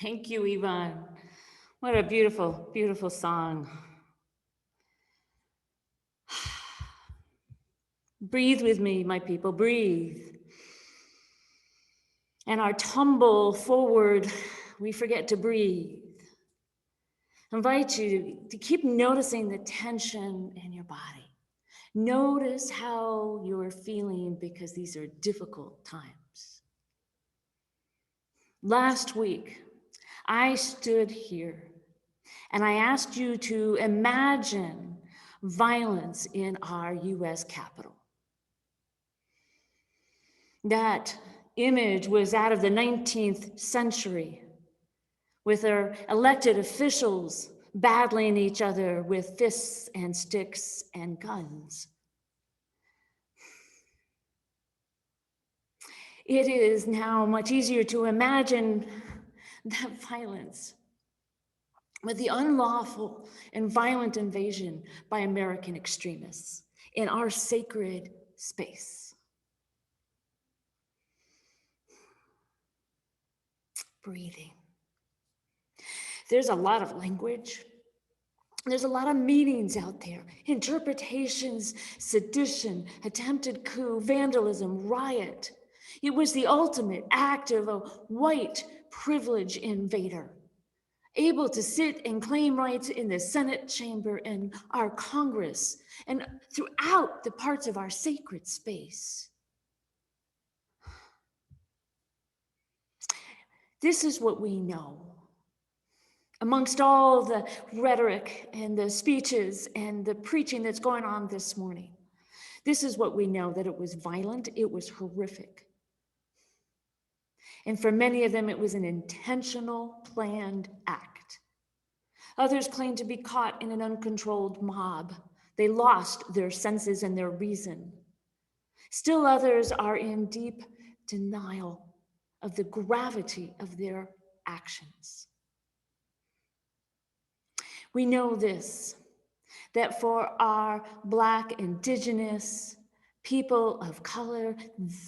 Thank you, Yvonne. What a beautiful, beautiful song. Breathe with me, my people, breathe. And our tumble forward, we forget to breathe. I invite you to keep noticing the tension in your body. Notice how you're feeling because these are difficult times. Last week, I stood here and I asked you to imagine violence in our US Capitol. That image was out of the 19th century, with our elected officials battling each other with fists and sticks and guns. It is now much easier to imagine that violence with the unlawful and violent invasion by American extremists in our sacred space. Breathing. There's a lot of language. There's a lot of meanings out there. Interpretations, sedition, attempted coup, vandalism, riot. It was the ultimate act of a white privilege invader, able to sit and claim rights in the Senate chamber and our Congress and throughout the parts of our sacred space. This is what we know. Amongst all the rhetoric and the speeches and the preaching that's going on this morning, this is what we know, that it was violent, it was horrific. And for many of them, it was an intentional, planned act. Others claim to be caught in an uncontrolled mob. They lost their senses and their reason. Still others are in deep denial of the gravity of their actions. We know this, that for our Black, Indigenous, people of color,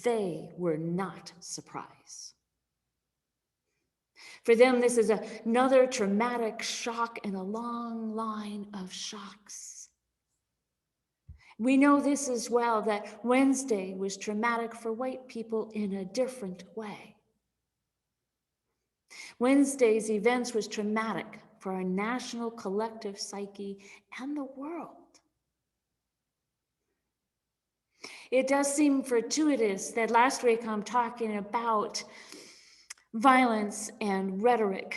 they were not surprised. For them, this is another traumatic shock in a long line of shocks. We know this as well, that Wednesday was traumatic for white people in a different way. Wednesday's events was traumatic for our national collective psyche and the world. It does seem fortuitous that last week I'm talking about violence and rhetoric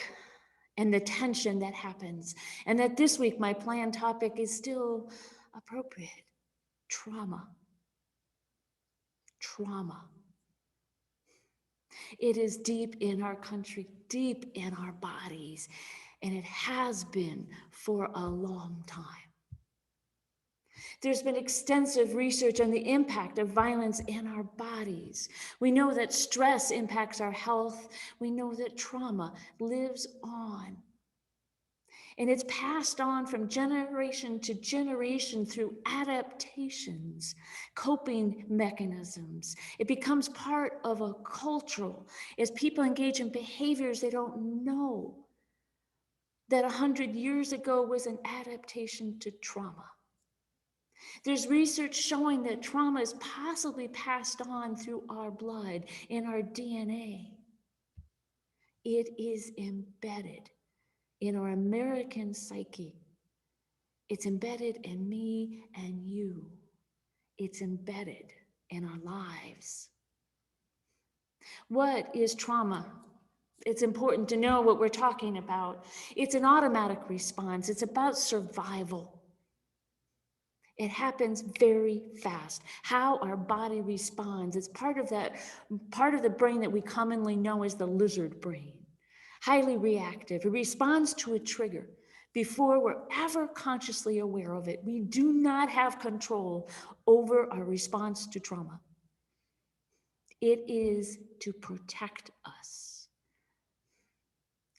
and the tension that happens, and that this week my planned topic is still appropriate: trauma. Trauma. It is deep in our country, deep in our bodies, and it has been for a long time. There's been extensive research on the impact of violence in our bodies. We know that stress impacts our health. We know that trauma lives on. And it's passed on from generation to generation through adaptations, coping mechanisms. It becomes part of a cultural, as people engage in behaviors they don't know that 100 years ago was an adaptation to trauma. There's research showing that trauma is possibly passed on through our blood, in our DNA. It is embedded in our American psyche. It's embedded in me and you. It's embedded in our lives. What is trauma? It's important to know what we're talking about. It's an automatic response. It's about survival. It happens very fast. How our body responds. It's part of the brain that we commonly know as the lizard brain. Highly reactive. It responds to a trigger before we're ever consciously aware of it. We do not have control over our response to trauma. It is to protect us.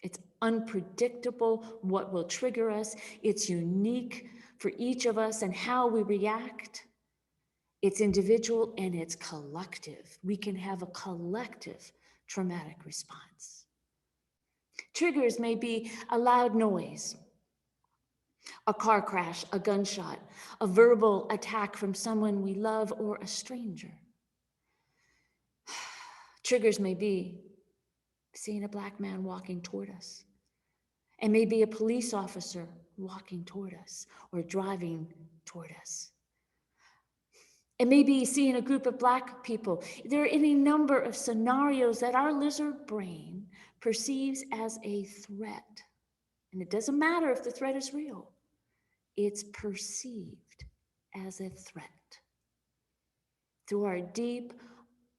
It's unpredictable what will trigger us. It's unique for each of us and how we react. It's individual and it's collective. We can have a collective traumatic response. Triggers may be a loud noise, a car crash, a gunshot, a verbal attack from someone we love, or a stranger. Triggers may be seeing a Black man walking toward us, and maybe a police officer walking toward us or driving toward us. It may be seeing a group of Black people. There are any number of scenarios that our lizard brain perceives as a threat. And it doesn't matter if the threat is real. It's perceived as a threat. Through our deep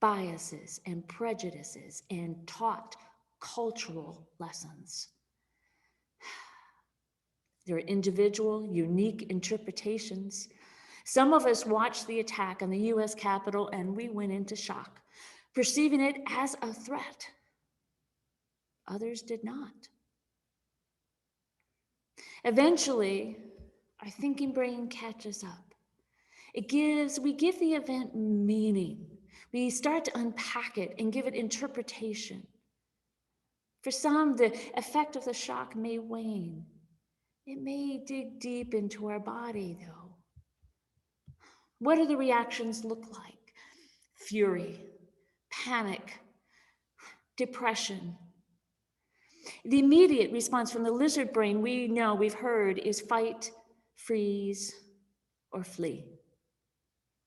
biases and prejudices and taught cultural lessons. There are individual, unique interpretations. Some of us watched the attack on the US Capitol and we went into shock, perceiving it as a threat. Others did not. Eventually, our thinking brain catches up. We give the event meaning. We start to unpack it and give it interpretation. For some, the effect of the shock may wane. It may dig deep into our body, though. What do the reactions look like? Fury, panic, depression. The immediate response from the lizard brain we've heard is fight, freeze, or flee.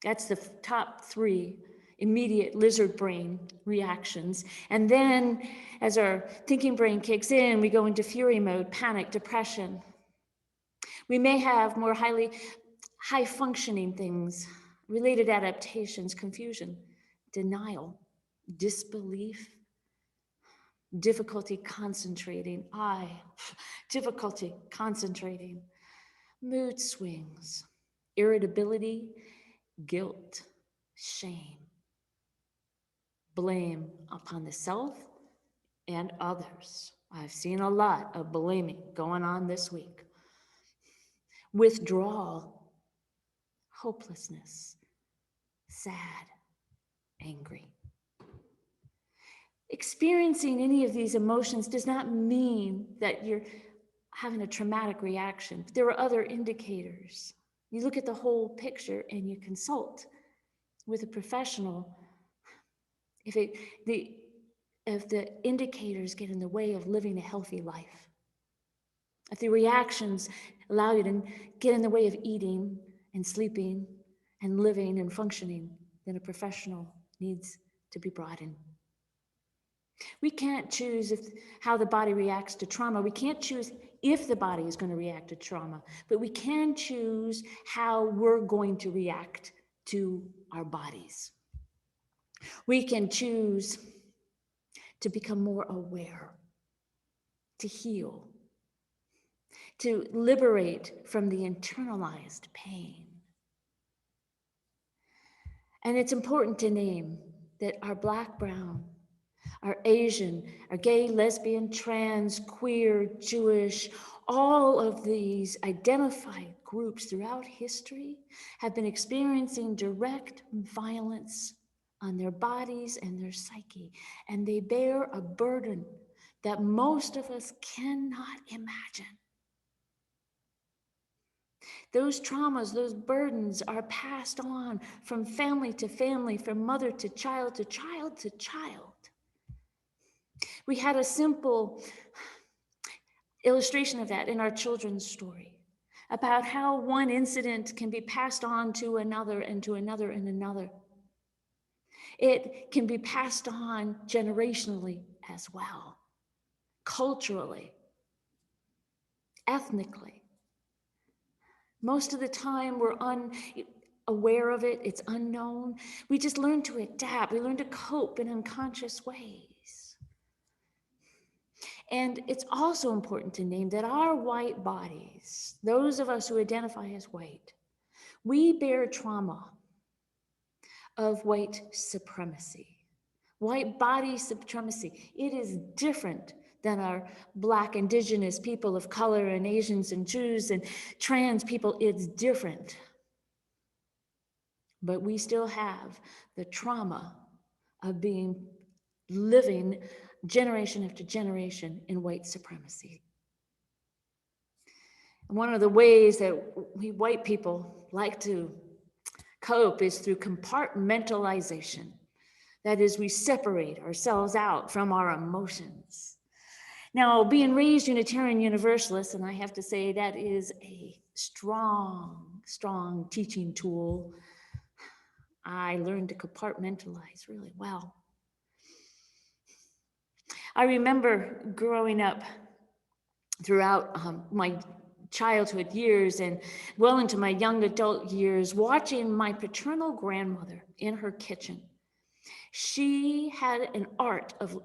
That's the top three immediate lizard brain reactions. And then as our thinking brain kicks in, we go into fury mode, panic, depression. We may have more high functioning things, related adaptations, confusion, denial, disbelief, difficulty concentrating, difficulty concentrating, mood swings, irritability, guilt, shame, blame upon the self and others. I've seen a lot of blaming going on this week. Withdrawal, hopelessness, sad, angry. Experiencing any of these emotions does not mean that you're having a traumatic reaction. There are other indicators. You look at the whole picture and you consult with a professional if the indicators get in the way of living a healthy life. If the reactions allow you to get in the way of eating and sleeping and living and functioning, then a professional needs to be brought in. We can't choose how the body reacts to trauma. We can't choose if the body is going to react to trauma, but we can choose how we're going to react to our bodies. We can choose to become more aware, to heal, to liberate from the internalized pain. And it's important to name that our Black, brown, our Asian, our gay, lesbian, trans, queer, Jewish, all of these identified groups throughout history have been experiencing direct violence on their bodies and their psyche, and they bear a burden that most of us cannot imagine. Those traumas, those burdens are passed on from family to family, from mother to child to child to child. We had a simple illustration of that in our children's story about how one incident can be passed on to another and to another and another. It can be passed on generationally as well, culturally, ethnically. Most of the time we're unaware of it, it's unknown. We just learn to adapt, we learn to cope in unconscious ways. And it's also important to name that our white bodies, those of us who identify as white, we bear trauma of white supremacy, white body supremacy. It is different than our Black, indigenous people of color and Asians and Jews and trans people. It's different. But we still have the trauma of living generation after generation in white supremacy. And one of the ways that we white people like to cope is through compartmentalization. That is, we separate ourselves out from our emotions. Now, being raised Unitarian Universalist, and I have to say that is a strong, strong teaching tool. I learned to compartmentalize really well. I remember growing up throughout my childhood years and well into my young adult years, watching my paternal grandmother in her kitchen. She had an art of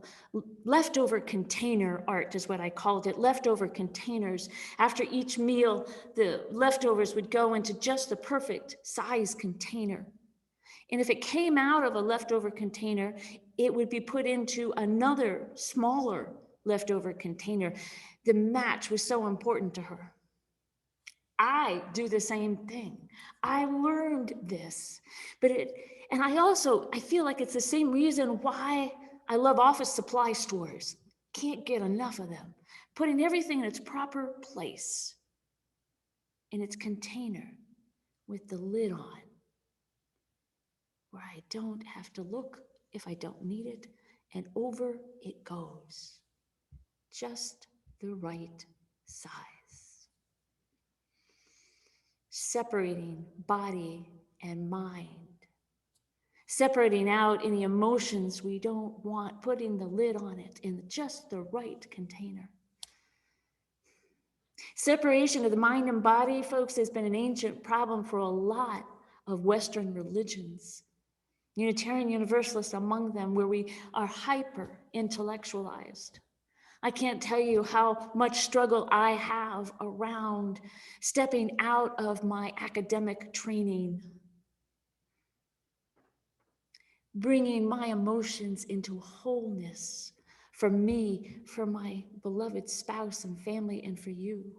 leftover container art, is what I called it, leftover containers. After each meal, the leftovers would go into just the perfect size container. And if it came out of a leftover container, it would be put into another smaller leftover container. The match was so important to her. I do the same thing. I learned this, and I feel like it's the same reason why I love office supply stores. Can't get enough of them. Putting everything in its proper place, in its container, with the lid on, where I don't have to look if I don't need it, and over it goes. Just the right size. Separating body and mind. Separating out any emotions we don't want, putting the lid on it in just the right container. Separation of the mind and body, folks, has been an ancient problem for a lot of Western religions. Unitarian Universalists among them, where we are hyper-intellectualized. I can't tell you how much struggle I have around stepping out of my academic training, bringing my emotions into wholeness for me, for my beloved spouse and family, and for you.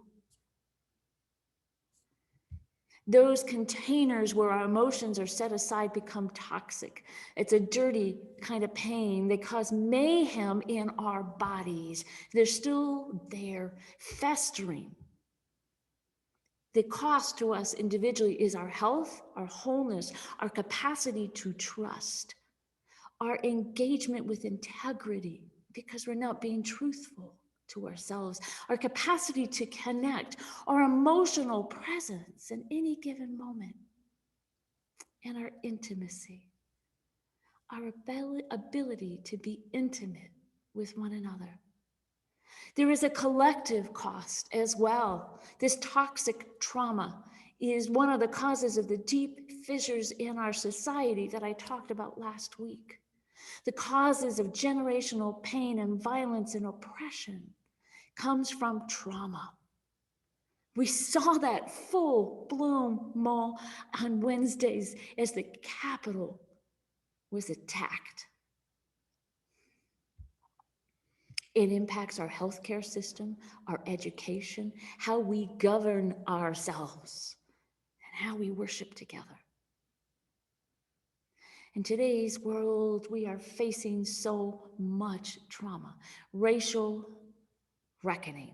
Those containers where our emotions are set aside become toxic. It's a dirty kind of pain. They cause mayhem in our bodies. They're still there, festering. The cost to us individually is our health, our wholeness, our capacity to trust, our engagement with integrity, because we're not being truthful to ourselves, our capacity to connect, our emotional presence in any given moment, and our intimacy, our ability to be intimate with one another. There is a collective cost as well. This toxic trauma is one of the causes of the deep fissures in our society that I talked about last week. The causes of generational pain and violence and oppression comes from trauma. We saw that full bloom on Wednesdays as the Capitol was attacked. It impacts our healthcare system, our education, how we govern ourselves, and how we worship together. In today's world, we are facing so much trauma, racial reckoning,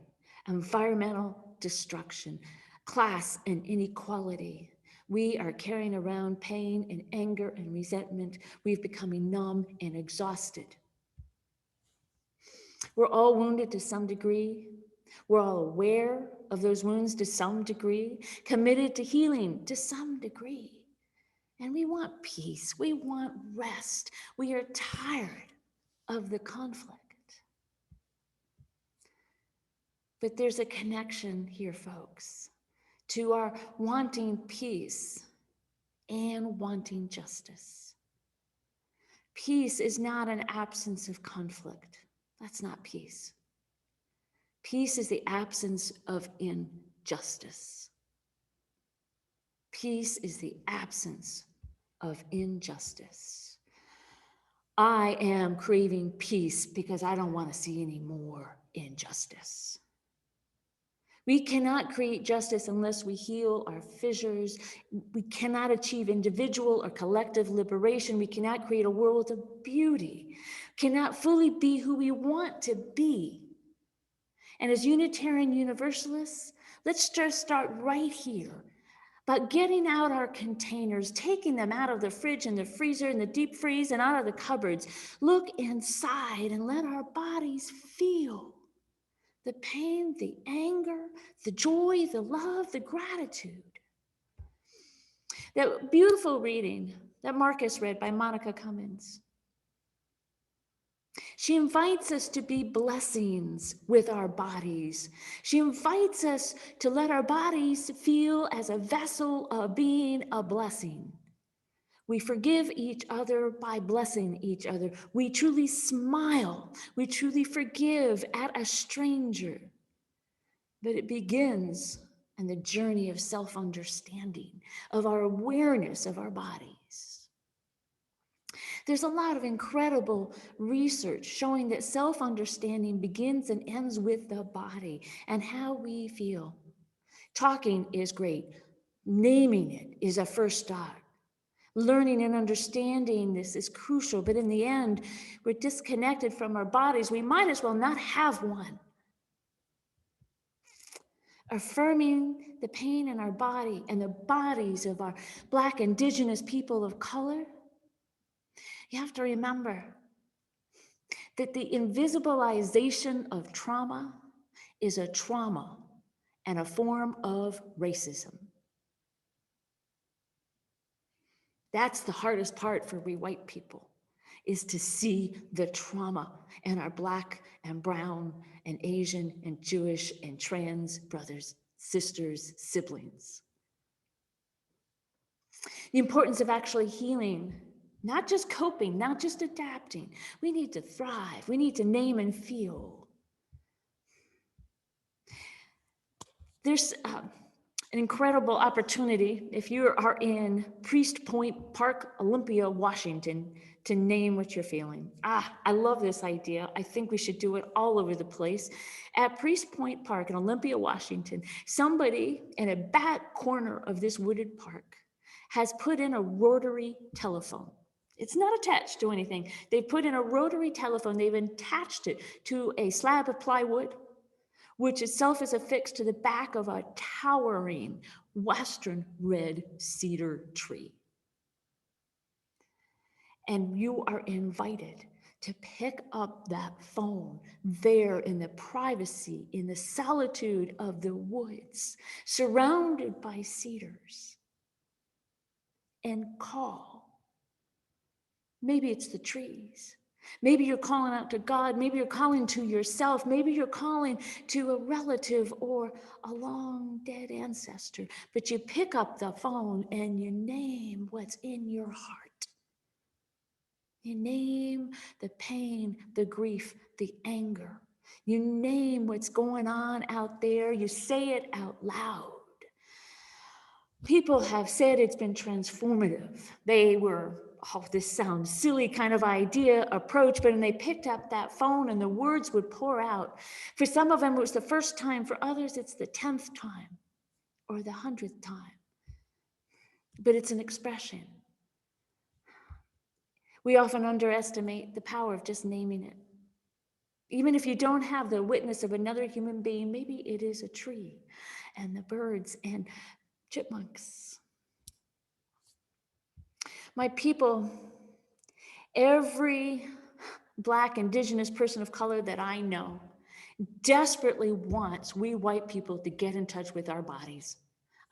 environmental destruction, class and inequality. We are carrying around pain and anger and resentment. We've becoming numb and exhausted. We're all wounded to some degree. We're all aware of those wounds to some degree, committed to healing to some degree. And we want peace. We want rest. We are tired of the conflict. But there's a connection here, folks, to our wanting peace and wanting justice. Peace is not an absence of conflict. That's not peace. Peace is the absence of injustice. Peace is the absence of injustice. I am craving peace because I don't want to see any more injustice. We cannot create justice unless we heal our fissures. We cannot achieve individual or collective liberation. We cannot create a world of beauty, cannot fully be who we want to be. And as Unitarian Universalists, let's just start right here. But getting out our containers, taking them out of the fridge and the freezer and the deep freeze and out of the cupboards. Look inside and let our bodies feel the pain, the anger, the joy, the love, the gratitude. That beautiful reading that Marcus read by Monica Cummins. She invites us to be blessings with our bodies. She invites us to let our bodies feel as a vessel of being a blessing. We forgive each other by blessing each other. We truly smile. We truly forgive at a stranger. But it begins on the journey of self-understanding, of our awareness of our bodies. There's a lot of incredible research showing that self-understanding begins and ends with the body and how we feel. Talking is great. Naming it is a first start. Learning and understanding this is crucial, but in the end, we're disconnected from our bodies. We might as well not have one. Affirming the pain in our body and the bodies of our Black, Indigenous people of color, you have to remember that the invisibilization of trauma is a trauma and a form of racism. That's the hardest part for we white people, is to see the trauma in our Black and brown and Asian and Jewish and trans brothers, sisters, siblings. The importance of actually healing, not just coping, not just adapting. We need to thrive. We need to name and feel. There's an incredible opportunity if you are in Priest Point Park, Olympia, Washington, to name what you're feeling. I love this idea. I think we should do it all over the place. At Priest Point Park in Olympia, Washington, somebody in a back corner of this wooded park has put in a rotary telephone. It's not attached to anything. They put in a rotary telephone. They've attached it to a slab of plywood, which itself is affixed to the back of a towering Western red cedar tree. And you are invited to pick up that phone there in the privacy, in the solitude of the woods, surrounded by cedars, and call. Maybe it's the trees. Maybe you're calling out to God. Maybe you're calling to yourself. Maybe you're calling to a relative or a long dead ancestor. But you pick up the phone and you name what's in your heart. You name the pain, the grief, the anger. You name what's going on out there. You say it out loud. People have said it's been transformative. They were, this sounds silly kind of idea, approach, but when they picked up that phone and the words would pour out. For some of them, it was the first time. For others, it's the 10th time or the 100th time. But it's an expression. We often underestimate the power of just naming it. Even if you don't have the witness of another human being, maybe it is a tree and the birds and chipmunks. My people, every Black, Indigenous person of color that I know desperately wants we white people to get in touch with our bodies.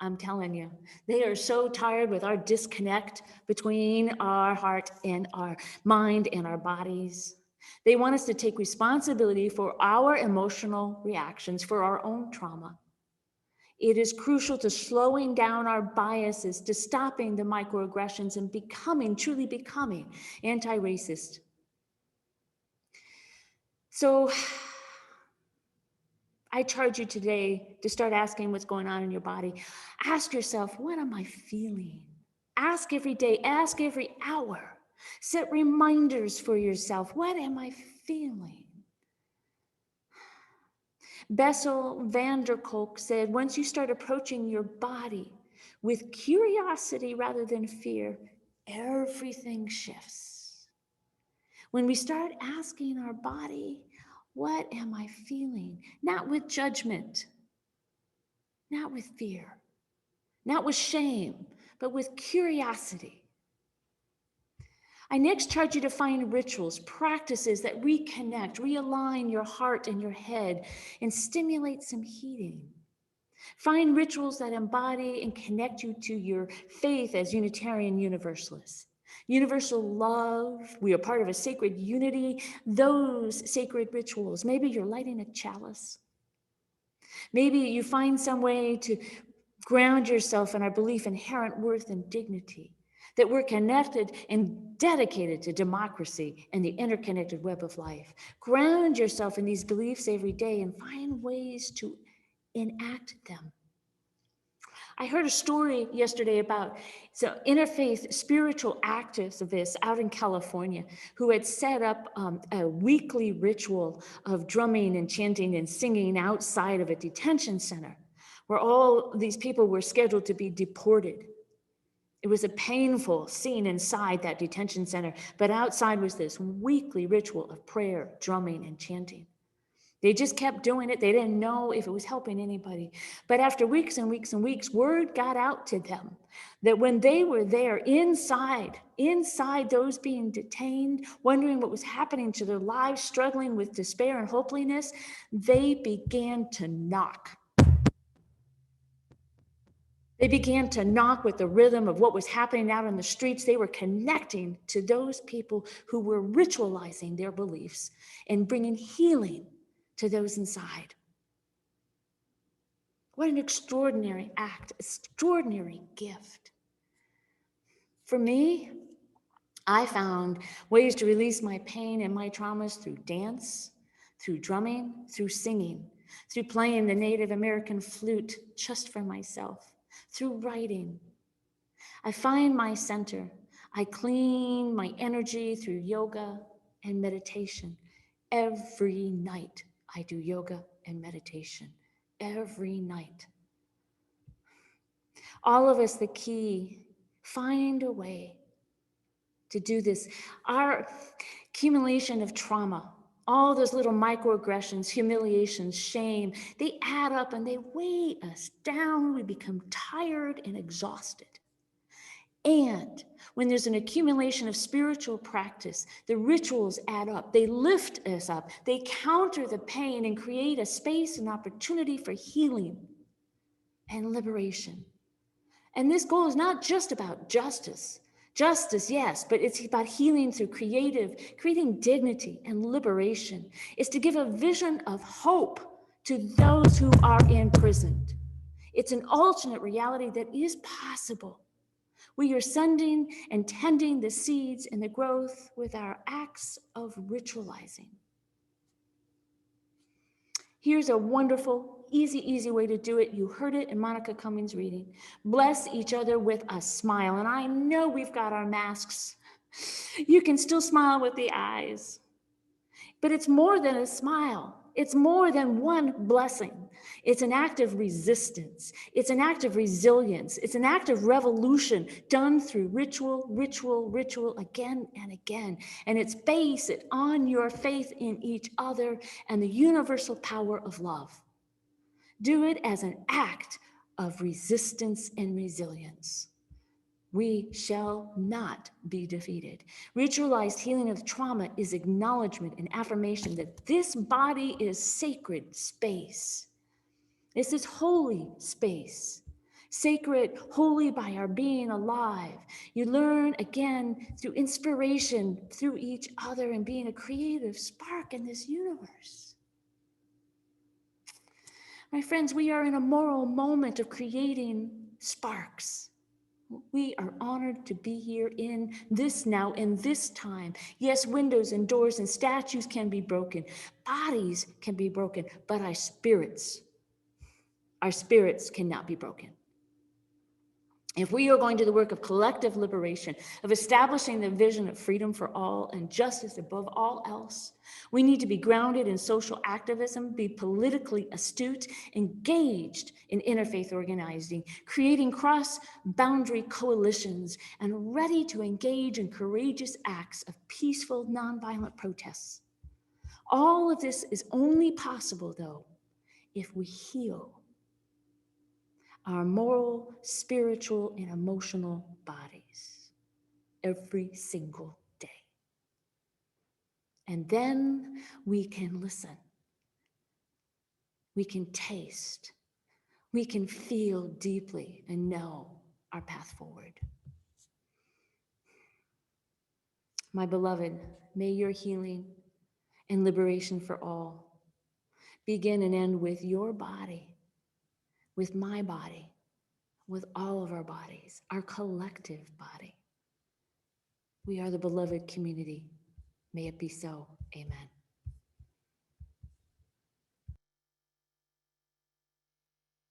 I'm telling you, they are so tired with our disconnect between our heart and our mind and our bodies. They want us to take responsibility for our emotional reactions, for our own trauma. It is crucial to slowing down our biases, to stopping the microaggressions and becoming, truly becoming anti-racist. So I charge you today to start asking what's going on in your body. Ask yourself, what am I feeling? Ask every day, ask every hour. Set reminders for yourself. What am I feeling? Bessel van der Kolk said, once you start approaching your body with curiosity rather than fear, everything shifts. When we start asking our body, what am I feeling? Not with judgment, not with fear, not with shame, but with curiosity. I next charge you to find rituals, practices that reconnect, realign your heart and your head, and stimulate some healing. Find rituals that embody and connect you to your faith as Unitarian Universalists. Universal love, we are part of a sacred unity, those sacred rituals. Maybe you're lighting a chalice. Maybe you find some way to ground yourself in our belief in inherent worth and dignity, that we're connected and dedicated to democracy and the interconnected web of life. Ground yourself in these beliefs every day and find ways to enact them. I heard a story yesterday about some interfaith spiritual activists out in California who had set up a weekly ritual of drumming and chanting and singing outside of a detention center where all these people were scheduled to be deported. It was a painful scene inside that detention center, but outside was this weekly ritual of prayer, drumming, and chanting. They just kept doing it. They didn't know if it was helping anybody. But after weeks and weeks and weeks, word got out to them that when they were there inside those being detained, wondering what was happening to their lives, struggling with despair and hopelessness, they began to knock. They began to knock with the rhythm of what was happening out on the streets. They were connecting to those people who were ritualizing their beliefs and bringing healing to those inside. What an extraordinary act, extraordinary gift. For me, I found ways to release my pain and my traumas through dance, through drumming, through singing, through playing the Native American flute just for myself, through writing. I find my center. I clean my energy through yoga and meditation. Every night I do yoga and meditation. Every night. All of us, the key, find a way to do this. Our accumulation of trauma, all those little microaggressions, humiliations, shame, they add up and they weigh us down. We become tired and exhausted. And when there's an accumulation of spiritual practice, the rituals add up. They lift us up. They counter the pain and create a space and opportunity for healing and liberation. And this goal is not just about justice. Justice, yes, but it's about healing through creating dignity and liberation. It's to give a vision of hope to those who are imprisoned. It's an alternate reality that is possible. We are sending and tending the seeds and the growth with our acts of ritualizing. Here's a wonderful, easy way to do it. You heard it in Monica Cummings' reading. Bless each other with a smile. And I know we've got our masks. You can still smile with the eyes. But it's more than a smile. It's more than one blessing. It's an act of resistance. It's an act of resilience. It's an act of revolution done through ritual again and again. And it's based on your faith in each other and the universal power of love. Do it as an act of resistance and resilience. We shall not be defeated. Ritualized healing of trauma is acknowledgement and affirmation that this body is sacred space. This is holy space. Sacred, holy by our being alive. You learn again through inspiration, through each other, and being a creative spark in this universe. My friends, we are in a moral moment of creating sparks. We are honored to be here in this now, in this time. Yes, windows and doors and statues can be broken. Bodies can be broken, but our spirits cannot be broken. If we are going to the work of collective liberation, of establishing the vision of freedom for all and justice above all else, we need to be grounded in social activism, be politically astute, engaged in interfaith organizing, creating cross-boundary coalitions, and ready to engage in courageous acts of peaceful, nonviolent protests. All of this is only possible, though, if we heal our moral, spiritual, and emotional bodies every single day. And then we can listen. We can taste. We can feel deeply and know our path forward. My beloved, may your healing and liberation for all begin and end with your body, with my body, with all of our bodies, our collective body. We are the beloved community. May it be so. Amen.